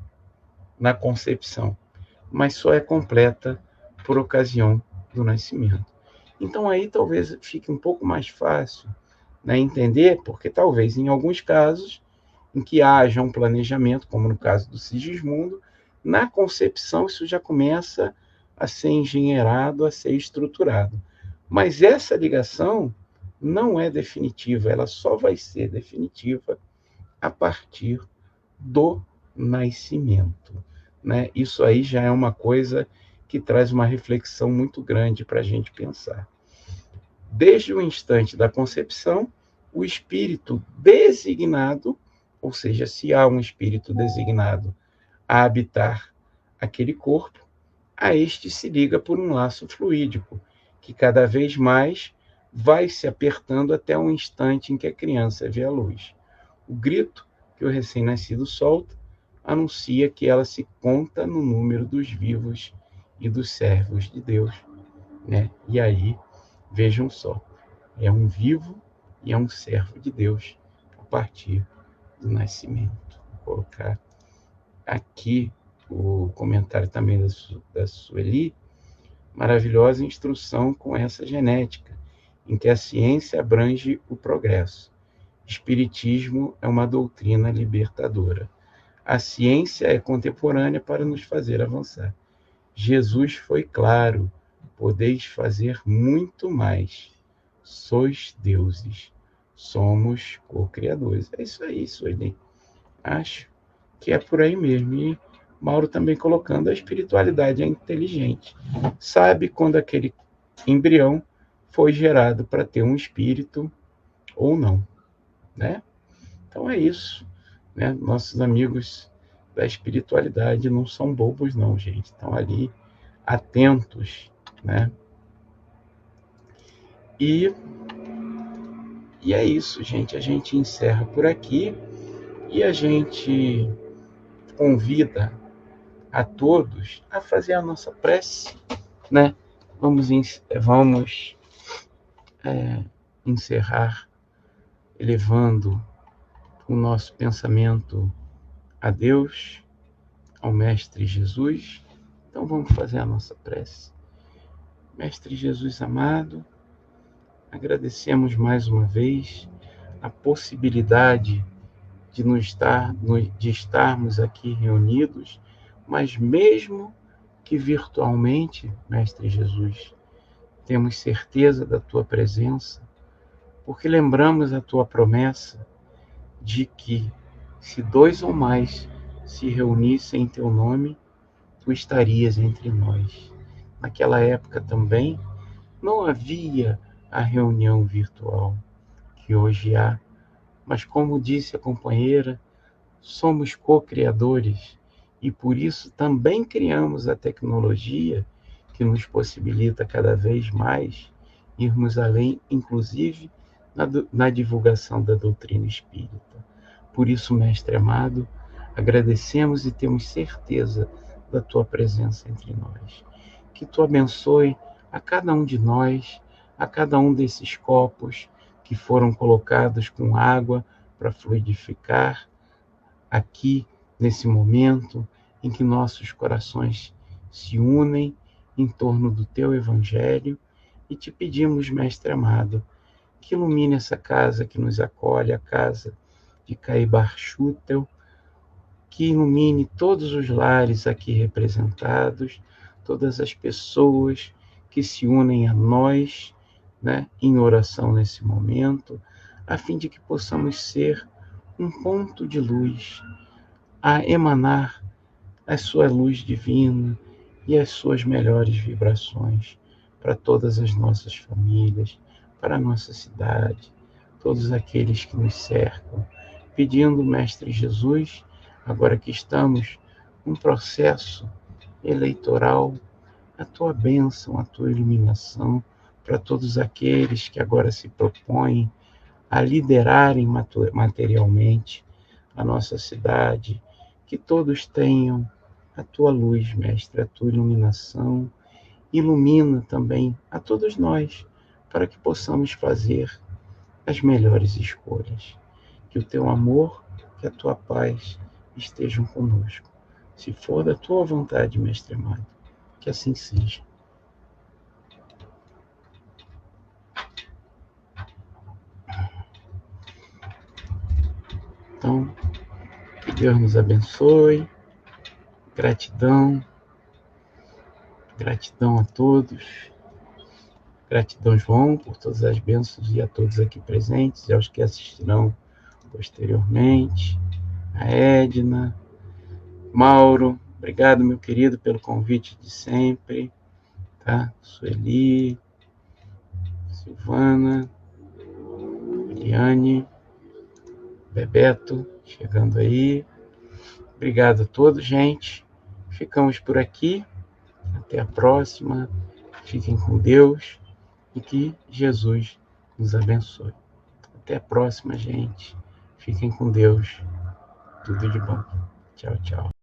Speaker 1: na concepção, mas só é completa por ocasião do nascimento. Então aí talvez fique um pouco mais fácil, né, entender, porque talvez em alguns casos em que haja um planejamento, como no caso do Sigismundo, na concepção isso já começa a ser engenheirado, a ser estruturado. Mas essa ligação não é definitiva, ela só vai ser definitiva a partir do nascimento, né? Isso aí já é uma coisa que traz uma reflexão muito grande para a gente pensar. Desde o instante da concepção, o espírito designado, ou seja, se há um espírito designado a habitar aquele corpo, a este se liga por um laço fluídico, que cada vez mais vai se apertando até o instante em que a criança vê a luz. O grito que o recém-nascido solta anuncia que ela se conta no número dos vivos e dos servos de Deus, né? E aí, vejam só, é um vivo e é um servo de Deus a partir do nascimento. Vou colocar aqui o comentário também da Sueli, maravilhosa instrução com essa genética, em que a ciência abrange o progresso. Espiritismo é uma doutrina libertadora. A ciência é contemporânea para nos fazer avançar. Jesus foi claro, podeis fazer muito mais. Sois deuses, somos co-criadores. É isso aí, Sueli. Acho que é por aí mesmo. E Mauro também colocando a espiritualidade é inteligente. Sabe quando aquele embrião foi gerado para ter um espírito ou não, né? Então é isso, né? Nossos amigos da espiritualidade não são bobos não, gente. Estão ali atentos, né? E é isso, gente. A gente encerra por aqui e a gente convida a todos a fazer a nossa prece, né? Vamos encerrar elevando o nosso pensamento a Deus, ao Mestre Jesus. Então vamos fazer a nossa prece. Mestre Jesus amado, agradecemos mais uma vez a possibilidade de estarmos aqui reunidos, mas mesmo que virtualmente, Mestre Jesus, temos certeza da tua presença, porque lembramos a tua promessa de que, se dois ou mais se reunissem em teu nome, tu estarias entre nós. Naquela época também não havia a reunião virtual que hoje há, mas como disse a companheira, somos co-criadores E por isso também criamos a tecnologia que nos possibilita cada vez mais irmos além, inclusive na divulgação da doutrina espírita. Por isso, mestre amado, agradecemos e temos certeza da tua presença entre nós. Que tu abençoe a cada um de nós, a cada um desses copos que foram colocados com água para fluidificar aqui nesse momento em que nossos corações se unem em torno do teu evangelho e te pedimos, mestre amado, que ilumine essa casa que nos acolhe, a casa de Caibar Schutel, que ilumine todos os lares aqui representados, todas as pessoas que se unem a nós, né, em oração nesse momento, a fim de que possamos ser um ponto de luz a emanar a sua luz divina e as suas melhores vibrações para todas as nossas famílias, para a nossa cidade, todos aqueles que nos cercam, pedindo, Mestre Jesus, agora que estamos num processo eleitoral, a tua bênção, a tua iluminação para todos aqueles que agora se propõem a liderarem materialmente a nossa cidade, que todos tenham a tua luz, Mestre, a tua iluminação, ilumina também a todos nós, para que possamos fazer as melhores escolhas. Que o teu amor, que a tua paz estejam conosco. Se for da tua vontade, Mestre amado, que assim seja. Então, que Deus nos abençoe. Gratidão. Gratidão a todos. Gratidão, João, por todas as bênçãos e a todos aqui presentes e aos que assistirão posteriormente. A Edna, Mauro, obrigado, meu querido, pelo convite de sempre. Tá? Sueli, Silvana, Eliane, Bebeto, chegando aí. Obrigado a todos, gente. Ficamos por aqui. Até a próxima. Fiquem com Deus e que Jesus nos abençoe. Até a próxima, gente. Fiquem com Deus. Tudo de bom. Tchau, tchau.